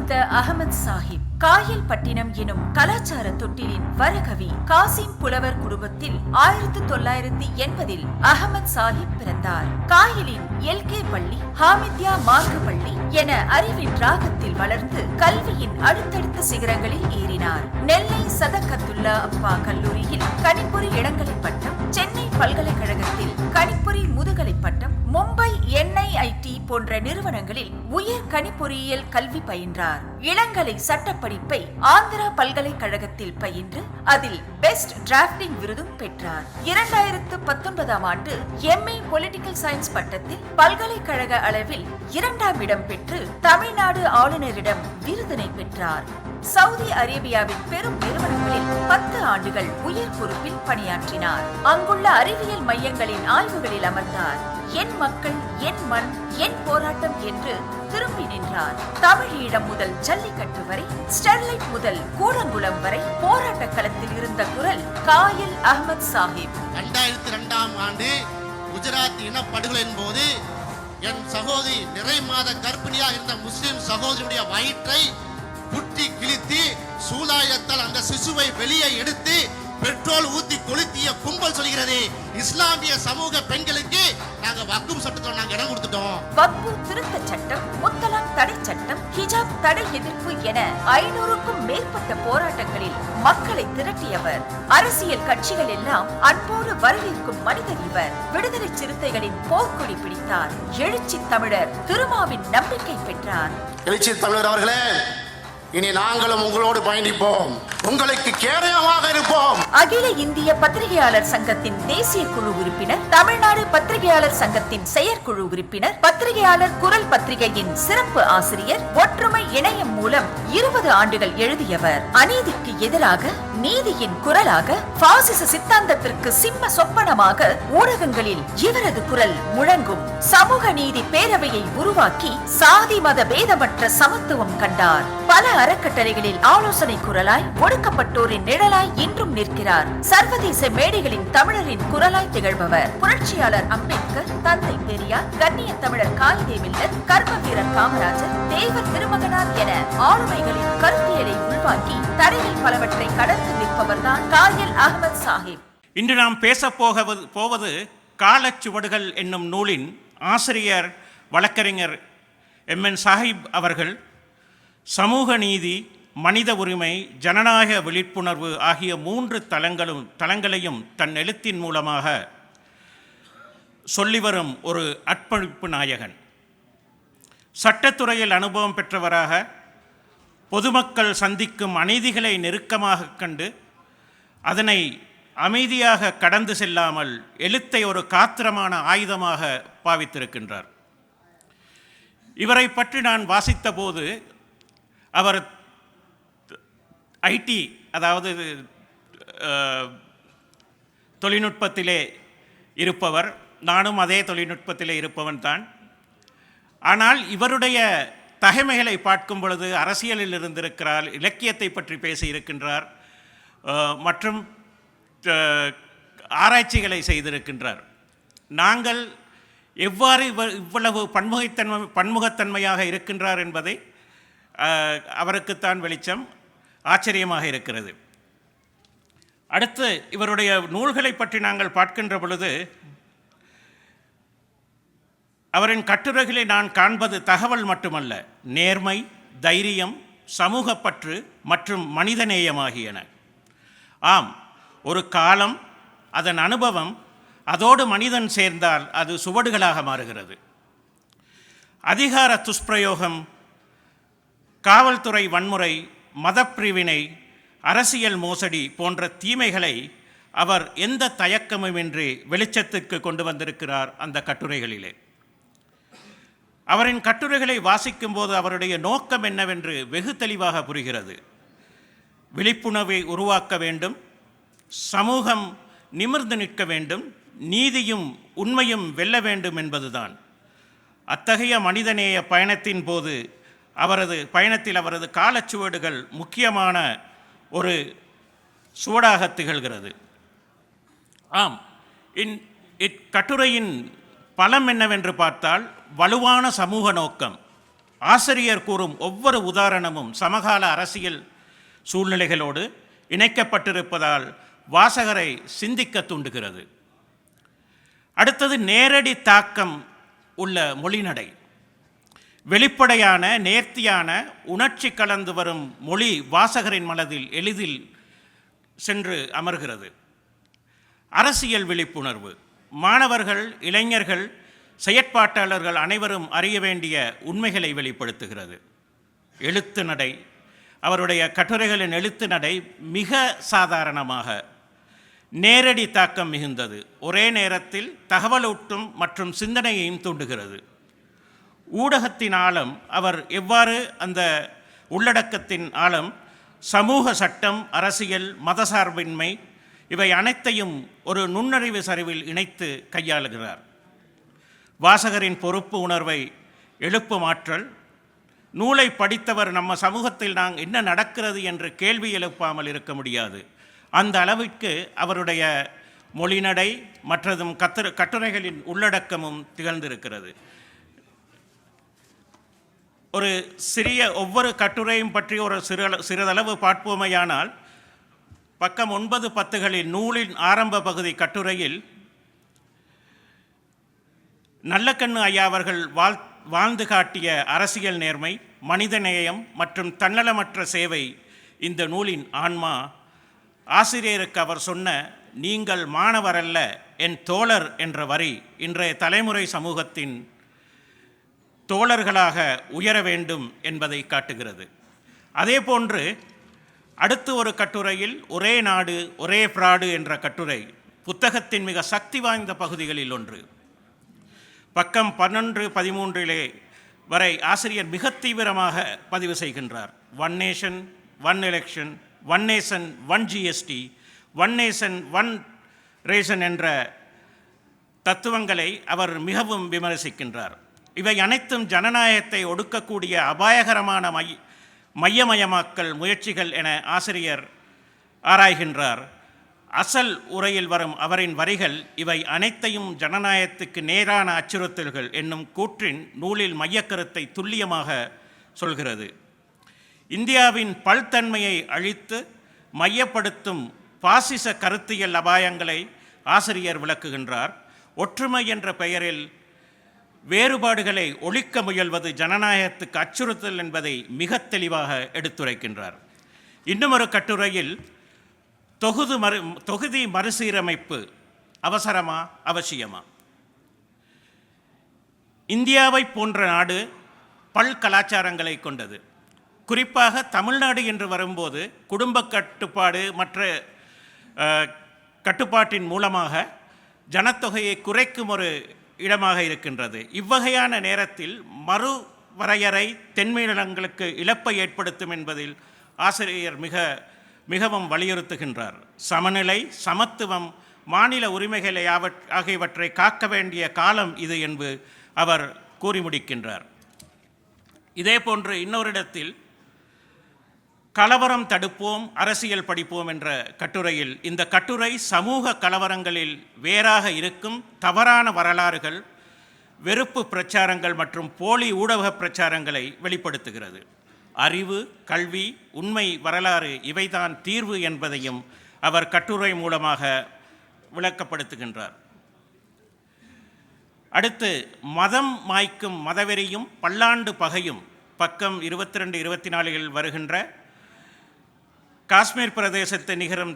வாய்ந்த அகமது சாஹிப் காயல்பட்டினம் எனும் கலாச்சார தொட்டிலின் வரகவி காசிம் புலவர் குடும்பத்தில் 1980 அகமது சாஹிப் பிறந்தார். காயலின் எல்கே பள்ளி, ஹாமித்யா மார்க்க பள்ளி என அறிவின் ராகத்தில் வளர்ந்து கல்வியின் அடுத்தடுத்த சிகரங்களில் ஏறினார். நெல்லை சதகத்துல்லா அப்பா கல்லூரியில் கணிப்பொறி இளங்கலை பட்டம், சென்னை பல்கலைக்கழகத்தில் கணிப்பொறி முதுகலை பட்டம், மும்பை NIIT போன்ற நிறுவனங்களில் உயர் கணிப்பொறியியல் கல்வி பயின்றார். இளங்கலை சட்டப்படிப்பை ஆந்திரா பல்கலைக்கழகத்தில் பயின்று அதில் பெஸ்ட் டிராப்டிங் விருதும் பெற்றார். 2019 ஆண்டு MA பொலிட்டிக்கல் சயின்ஸ் பட்டத்தில் பல்கலைக்கழக அளவில் 2ஆம் இடம் பெற்று தமிழ்நாடு ஆளுநரிடம் விருதினை பெற்றார். சவுதி அரேபியாவின் பெரும் நிறுவனங்களில் 10 ஆண்டுகள் உயர் பொறுப்பில் பணியாற்றினார். அங்குள்ள அறிவியல் மையங்களின் ஆய்வுகளில் அமர்ந்தார். என் மக்கள், என் மண், என் போராட்டம் என்று திரும்பி நின்றார். தமிழீழம் முதல் ஜல்லிக்கட்டு வரை, ஸ்டெர்லைட் முதல் கூடங்குளம் வரை போராட்ட களத்தில் இருந்த குரல் காயல் அகமது சாஹிப். 2002ஆம் ஆண்டு குஜராத் இனப்படுகொலையின் போது என் சகோதரி நிறை மாத கர்ப்பிணியாக இருந்த முஸ்லிம் சகோதரியுடைய வயிற்றை குட்டி கிழித்து சூதாயத்தால் அந்த சிசுவை வெளியே எடுத்து பெட்ரோல் ஊத்தி கொளுத்திய கும்பல் சொல்கிறது, இஸ்லாமிய சமூக பெண்களுக்கு நாங்க வக்ஃப் சட்டத்துல நாங்க இடம் கொடுத்துட்டோம். வக்ஃப் திருத்த சட்டம், முத்தலாக் தடை சட்டம், ஹிஜாப் தடை எதிர்ப்பு என 500க்கும் மேற்பட்ட போராட்டங்களில் மக்களை திரட்டியவர். அரசியல் கட்சிகள் எல்லாம் அன்போடு வரவேற்கும் மனிதர் இவர். விடுதலை சிறுத்தைகளின் போர்க்கொடி பிடித்தார். எழுச்சி தமிழர் திருமாவின் நம்பிக்கை பெற்றார். எழுச்சி தமிழர் அவர்களே, இனி நாங்களும் உங்களோடு பயணிப்போம், உங்களுக்கு கேடயமாக இருப்போம். அகில இந்திய பத்திரிகையாளர் சங்கத்தின் தேசிய குழு உறுப்பினர், தமிழ்நாடு பத்திரிகையாளர் சங்கத்தின் செயற்குழு உறுப்பினர், பத்திரிகையாளர் குரல் பத்திரிகையின் சிறப்பு ஆசிரியர், ஒற்றுமை இணையம் மூலம் 20 ஆண்டுகள் எழுதியவர். அநீதிக்கு எதிராக நீதியின் குரலாக, பாசிச சித்தாந்தத்திற்கு சிம்ம சொப்பனமாக ஊடகங்களில் இவரது குரல் முழங்கும். சமூக நீதி பேரவையை உருவாக்கி சாதி மத பேதமற்ற சமத்துவம் கண்டார். பல அறக்கட்டளைகளில் ஆலோசனை குரலாய், ஒடுக்கப்பட்டோரின் நிழலாய் இன்றும் நிற்கிறார். சர்வதேச மேடைகளின் தமிழரின் குரலாய் திகழ்பவர். புரட்சியாளர் அம்பேத்கர், தந்தை பெரியார், கண்ணிய தமிழர் காயிதேமில்லர், கர்ம வீரர் காமராஜர், தேவர் திருமகனார் என ஆளுமைகளின் கருத்தியலை உள்வாங்கி தடைகள் பலவற்றை கடந்து நிற்பவர்தான் காயல் அகமது சாஹிப். இன்று நாம் பேச போவது காலச்சுவடுகள் என்னும் நூலின் ஆசிரியர் வழக்கறிஞர் MN சாஹிப் அவர்கள் சமூக நீதி, மனித உரிமை, ஜனநாயக விழிப்புணர்வு ஆகிய 3 தளங்களையும் தன் எழுத்தின் மூலமாக சொல்லிவரும் ஒரு அர்ப்பணிப்பு நாயகன். சட்டத்துறையில் அனுபவம் பெற்றவராக பொதுமக்கள் சந்திக்கும் அநீதிகளை நெருக்கமாக கண்டு அதனை அமைதியாக கடந்து செல்லாமல் எழுத்தை ஒரு காத்திரமான ஆயுதமாக பாவித்திருக்கின்றார். இவரை பற்றி நான் வாசித்த போது அவர் IT, அதாவது தொழில்நுட்பத்திலே இருப்பவர். நானும் அதே தொழில்நுட்பத்திலே இருப்பவன் தான். ஆனால் இவருடைய தகைமைகளை பார்க்கும் பொழுது அரசியலில் இருந்திருக்கிறார், இலக்கியத்தை பற்றி பேசியிருக்கின்றார், மற்றும் ஆராய்ச்சிகளை செய்திருக்கின்றார். நாங்கள் எவ்வாறு இவ்வளவு பன்முகத்தன்மையாக இருக்கின்றார் என்பதை அவருக்குத்தான் வெளிச்சம். ஆச்சரியமாக இருக்கிறது. அடுத்து இவருடைய நூல்களை பற்றி நாங்கள் பார்க்கின்ற பொழுது அவரின் கட்டுரைகளை நான் காண்பது தகவல் மட்டுமல்ல, நேர்மை, தைரியம், சமூகப்பற்று மற்றும் மனிதநேயம் ஆகியன. ஆம், ஒரு காலம், அதன் அனுபவம், அதோடு மனிதன் சேர்ந்தால் அது சுவடுகளாக மாறுகிறது. அதிகார துஷ்பிரயோகம், காவல்துறை வன்முறை, மதப்பிரிவினை, அரசியல் மோசடி போன்ற தீமைகளை அவர் எந்த தயக்கமுமின்றி வெளிச்சத்துக்கு கொண்டு வந்திருக்கிறார் அந்த கட்டுரைகளிலே. அவரின் கட்டுரைகளை வாசிக்கும்போது அவருடைய நோக்கம் என்னவென்று வெகு தெளிவாக புரிகிறது. விழிப்புணர்வை உருவாக்க வேண்டும், சமூகம் நிமிர்ந்து நிற்க வேண்டும், நீதியும் உண்மையும் வெல்ல வேண்டும் என்பதுதான். அத்தகைய மனிதநேய பயணத்தின் போது அவரது காலச்சுவடுகள் முக்கியமான ஒரு சுவடாக திகழ்கிறது. ஆம், இக்கட்டுரையின் பலம் என்னவென்று பார்த்தால் வலுவான சமூக நோக்கம், ஆசிரியர் கூறும் ஒவ்வொரு உதாரணமும் சமகால அரசியல் சூழ்நிலைகளோடு இணைக்கப்பட்டிருப்பதால் வாசகரை சிந்திக்க தூண்டுகிறது. அடுத்தது நேரடி தாக்கம் உள்ள மொழிநடை. வெளிப்படையான, நேர்த்தியான, உணர்ச்சி கலந்து வரும் மொழி வாசகரின் மனதில் எளிதில் சென்று அமர்கிறது. அரசியல் விழிப்புணர்வு. மாணவர்கள், இளைஞர்கள், செயற்பாட்டாளர்கள் அனைவரும் அறிய வேண்டிய உண்மைகளை வெளிப்படுத்துகிறது. எழுத்து நடை. அவருடைய கட்டுரைகளின் எழுத்து நடை மிக சாதாரணமாக நேரடி தாக்கம் மிகுந்தது. ஒரே நேரத்தில் தகவலூட்டும் மற்றும் சிந்தனையையும் தூண்டுகிறது. ஊடகத்தின் ஆழம். அவர் எவ்வாறு அந்த உள்ளடக்கத்தின் ஆழம், சமூக சட்டம், அரசியல், மதசார்பின்மை இவை அனைத்தையும் ஒரு நுண்ணறிவு சரிவில் இணைத்து கையாளுகிறார். வாசகரின் பொறுப்பு உணர்வை எழுப்பும் ஆற்றல். நூலை படித்தவர் நம்ம சமூகத்தில் என்ன நடக்கிறது என்று கேள்வி எழுப்பாமல் இருக்க முடியாது. அந்த அளவிற்கு அவருடைய மொழிநடை மற்றதும் கட்டுரைகளின் உள்ளடக்கமும் திகழ்ந்திருக்கிறது. ஒரு ஒவ்வொரு கட்டுரையும் பற்றி ஒரு சிறிதளவு பார்ப்போமையானால், பக்கம் 9, 10களில் நூலின் ஆரம்ப பகுதி கட்டுரையில் நல்லக்கண்ணு ஐயா அவர்கள் வாழ்ந்து காட்டிய அரசியல் நேர்மை, மனித நேயம் மற்றும் தன்னலமற்ற சேவை இந்த நூலின் ஆன்மா. ஆசிரியருக்கு அவர் சொன்ன "நீங்கள் மாணவரல்ல, என் தோழர்" என்ற வரி இன்றைய தலைமுறை சமூகத்தின் தோழர்களாக உயர வேண்டும் என்பதை காட்டுகிறது. அதேபோன்று அடுத்து ஒரு கட்டுரையில் "ஒரே நாடு ஒரே பிராடு" என்ற கட்டுரை புத்தகத்தின் மிக சக்தி வாய்ந்த பகுதிகளில் ஒன்று. பக்கம் 11, 13 வரை ஆசிரியர் மிக தீவிரமாக பதிவு செய்கின்றார். 1 nation 1 election, 1 nation 1 GST, 1 nation 1 ration என்ற தத்துவங்களை அவர் மிகவும் விமர்சிக்கின்றார். இவை அனைத்தும் ஜனநாயகத்தை ஒடுக்கக்கூடிய அபாயகரமான மையமயமாக்கல் முயற்சிகள் என ஆசிரியர் ஆராய்கின்றார். அசல் உரையில் வரும் அவரின் வரிகள் இவை அனைத்தையும் ஜனநாயகத்துக்கு நேரான அச்சுறுத்தல்கள் என்னும் கூற்றின் நூலில் மையக்கருத்தை துல்லியமாக சொல்கிறது. இந்தியாவின் பல்தன்மையை அழித்து மையப்படுத்தும் பாசிச கருத்தியல் அபாயங்களை ஆசிரியர் விளக்குகின்றார். ஒற்றுமை என்ற பெயரில் வேறுபாடுகளை ஒழிக்க முயல்வது ஜனநாயகத்துக்கு அச்சுறுத்தல் என்பதை மிக தெளிவாக எடுத்துரைக்கின்றார். இன்னும் ஒரு கட்டுரையில் தொகுதி மறுசீரமைப்பு அவசரமா அவசியமா? இந்தியாவை போன்ற நாடு பல் கலாச்சாரங்களை கொண்டது. குறிப்பாக தமிழ்நாடு என்று வரும்போது குடும்ப கட்டுப்பாடு மற்ற கட்டுப்பாட்டின் மூலமாக ஜனத்தொகையை குறைக்கும் ஒரு இடமாக இருக்கின்றது. இவ்வகையான நேரத்தில் மறுவரையறை தென்மீனங்களுக்கு இழப்பை ஏற்படுத்தும் என்பதில் ஆசிரியர் மிகவும் வலியுறுத்துகின்றார். சமநிலை, சமத்துவம், மாநில உரிமைகளை ஆகியவற்றை காக்க வேண்டிய காலம் இது என்று அவர் கூறி முடிக்கின்றார். இதேபோன்று இன்னொரு இடத்தில் கலவரம் தடுப்போம், அரசியல் படிப்போம் என்ற கட்டுரையில் இந்த கட்டுரை சமூக கலவரங்களில் வேறாக இருக்கும் தவறான வரலாறுகள், வெறுப்பு பிரச்சாரங்கள் மற்றும் போலி ஊடக பிரச்சாரங்களை வெளிப்படுத்துகிறது. அறிவு, கல்வி, உண்மை, வரலாறு இவைதான் தீர்வு என்பதையும் அவர் கட்டுரை மூலமாக விளக்கப்படுத்துகின்றார். அடுத்து மதம் மாய்க்கும் மதவெறியும் பல்லாண்டு பகையும் பக்கம் 22, 24 வருகின்ற காஷ்மீர் பிரதேசத்தை நிகரும்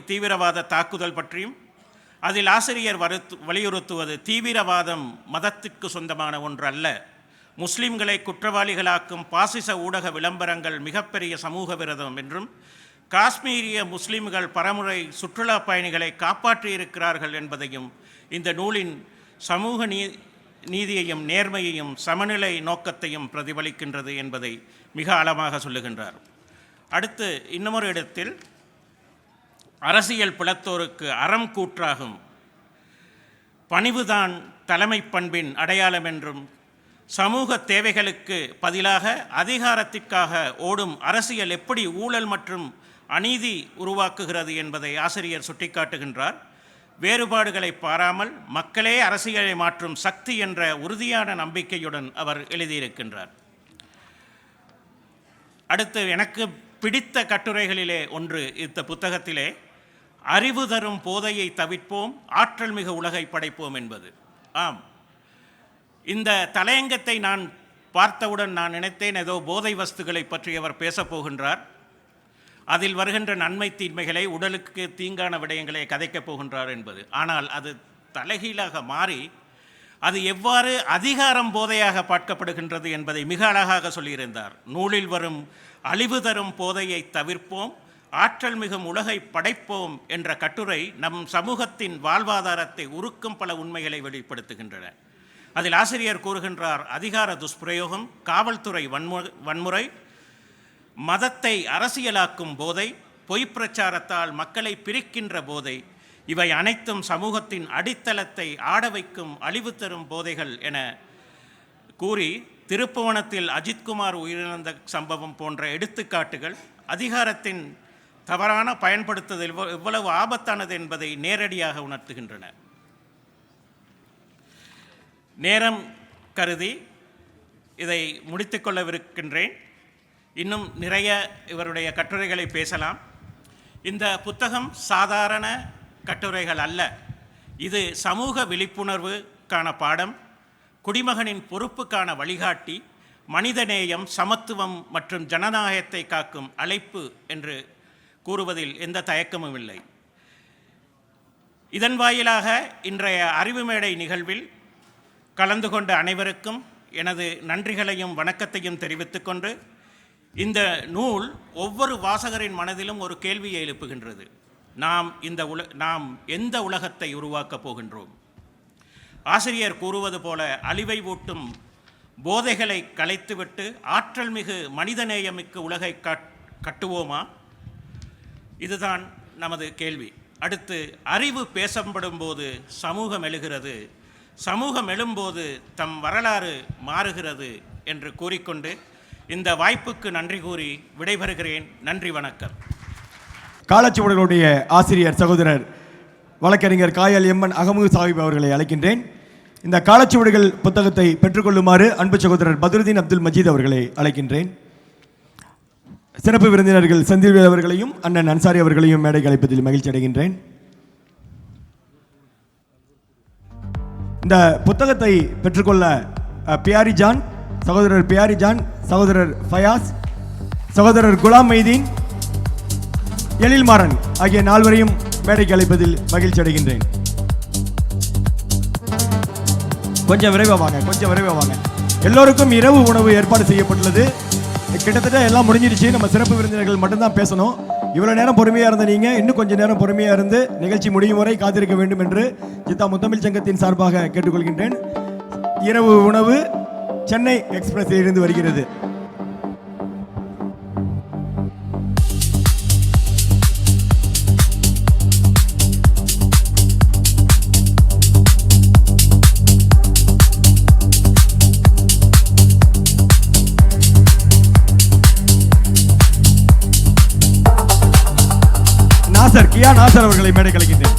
தீவிரவாத தாக்குதல் பற்றியும் அதில் ஆசிரியர் வலியுறுத்துவது தீவிரவாதம் மதத்திற்கு சொந்தமான ஒன்று அல்ல. முஸ்லிம்களை குற்றவாளிகளாக்கும் பாசிச ஊடக விளம்பரங்கள் மிகப்பெரிய சமூக விரோதம் என்றும் காஷ்மீரிய முஸ்லிம்கள் பரமுறை சுற்றுலா பயணிகளை காப்பாற்றியிருக்கிறார்கள் என்பதையும் இந்த நூலின் சமூக நீதியையும் நேர்மையையும் சமநிலை நோக்கத்தையும் பிரதிபலிக்கின்றது என்பதை மிக ஆழமாக சொல்லுகின்றார். அடுத்து இன்னமொரு இடத்தில் அரசியல் பிளத்தோருக்கு அறம் கூற்றாகும் பணிவுதான் தலைமை பண்பின் அடையாளம் என்றும் சமூக தேவைகளுக்கு பதிலாக அதிகாரத்திற்காக ஓடும் அரசியல் எப்படி ஊழல் மற்றும் அநீதி உருவாக்குகிறது என்பதை ஆசிரியர் சுட்டிக்காட்டுகின்றார். வேறுபாடுகளை பாராமல் மக்களே அரசியலை மாற்றும் சக்தி என்ற உறுதியான நம்பிக்கையுடன் அவர் எழுதியிருக்கின்றார். அடுத்து எனக்கு பிடித்த கட்டுரைகளிலே ஒன்று இந்த புத்தகத்திலே அறிவு தரும் போதையை தவிர்ப்போம், ஆற்றல் மிகு உலகை படைப்போம் என்பது. ஆம், இந்த தலையங்கத்தை நான் பார்த்தவுடன் நான் நினைத்தேன் ஏதோ போதை வஸ்துக்களை பற்றி அவர் பேசப் போகின்றார், அதில் வருகின்ற நன்மை தீன்மைகளை, உடலுக்கு தீங்கான விடயங்களை கதைக்கப் போகின்றார் என்பது. ஆனால் அது தலைகீழாக மாறி அது எவ்வாறு அதிகாரம் போதையாக பார்க்கப்படுகின்றது என்பதை மிக அழகாக சொல்லியிருந்தார். நூலில் வரும் அழிவு தரும் போதையை தவிர்ப்போம், ஆற்றல் மிகும் உலகை படைப்போம் என்ற கட்டுரை நம் சமூகத்தின் வாழ்வாதாரத்தை உருக்கும் பல உண்மைகளை வெளிப்படுத்துகின்றன. அதில் ஆசிரியர் கூறுகின்றார், அதிகார துஷ்பிரயோகம், காவல்துறை வன்முறை, மதத்தை அரசியலாக்கும் போதை, பொய் பிரச்சாரத்தால் மக்களை பிரிக்கின்ற போதை, இவை அனைத்தும் சமூகத்தின் அடித்தளத்தை ஆட வைக்கும் அழிவு தரும் போதைகள் என கூறி திருப்புவனத்தில் அஜித்குமார் உயிரிழந்த சம்பவம் போன்ற எடுத்துக்காட்டுகள் அதிகாரத்தின் தவறான பயன்படுத்துதல் எவ்வளவு ஆபத்தானது என்பதை நேரடியாக உணர்த்துகின்றன. நேரம் கருதி இதை முடித்துக்கொள்ளவிருக்கின்றேன். இன்னும் நிறைய இவருடைய கட்டுரைகளை பேசலாம். இந்த புத்தகம் சாதாரண கட்டுரைகள் அல்ல, இது சமூக விழிப்புணர்வுக்கான பாடம், குடிமகனின் பொறுப்புக்கான வழிகாட்டி, மனிதநேயம், சமத்துவம் மற்றும் ஜனநாயகத்தை காக்கும் அழைப்பு என்று கூறுவதில் எந்த தயக்கமும் இல்லை. இதன் வாயிலாக இன்றைய அறிவு மேடை நிகழ்வில் கலந்து கொண்ட அனைவருக்கும் எனது நன்றிகளையும் வணக்கத்தையும் தெரிவித்துக்கொண்டு, இந்த நூல் ஒவ்வொரு வாசகரின் மனதிலும் ஒரு கேள்வியை எழுப்புகின்றது. நாம் எந்த உலகத்தை உருவாக்கப் போகின்றோம்? ஆசிரியர் கூறுவது போல அழிவை ஊட்டும் போதைகளை கலைத்துவிட்டு ஆற்றல் மிகு மனிதநேயமிக்க உலகை கட்டுவோமா? இதுதான் நமது கேள்வி. அடுத்து, அறிவு பேசப்படும் போது சமூகம் எழுகிறது, சமூகம் எழும்போது தம் வரலாறு மாறுகிறது என்று கூறிக்கொண்டு இந்த வாய்ப்புக்கு நன்றி கூறி விடைபெறுகிறேன். நன்றி, வணக்கம். காலச்சுவடுகளுடைய ஆசிரியர் சகோதரர் வழக்கறிஞர் காயல் எம்என் அகமது சாஹிப் அவர்களை அழைக்கின்றேன். இந்த காலச்சுவடுகள் புத்தகத்தை பெற்றுக்கொள்ளுமாறு அன்பு சகோதரர் பத்ருதீன் அப்துல் மஜீத் அவர்களை அழைக்கின்றேன். சிறப்பு விருந்தினர்கள் செந்தில் அவர்களையும் அண்ணன் அன்சாரி அவர்களையும் மேடைக்கு அழைப்பதில் மகிழ்ச்சி அடைகின்றேன். இந்த புத்தகத்தை பெற்றுக்கொள்ள பியாரி ஜான், சகோதரர் பியாரி ஜான், சகோதரர் ஃபயாஸ், சகோதரர் குலாம் மைதீன், எழில் மாறன் ஆகிய நால்வரையும் மேடைக்கு அழைப்பதில் மகிழ்ச்சி அடைகின்றேன். கொஞ்சம் விரைவாக வாங்க. எல்லோருக்கும் இரவு உணவு ஏற்பாடு செய்யப்பட்டுள்ளது. கிட்டத்தட்ட எல்லாம் முடிஞ்சிருச்சு. நம்ம சிறப்பு விருந்தினர்கள் மட்டும்தான் பேசணும். இவ்வளவு நேரம் பொறுமையா இருந்த நீங்க இன்னும் கொஞ்சம் நேரம் பொறுமையா இருந்து நிகழ்ச்சி முடியும் வரை காத்திருக்க வேண்டும் என்று ஜித்தா முத்தமிழ் சங்கத்தின் சார்பாக கேட்டுக்கொள்கின்றேன். இரவு உணவு சென்னை எக்ஸ்பிரஸில் இருந்து வருகிறது. நாசர் அவர்களை மேடை கலைக்கின்றேன்.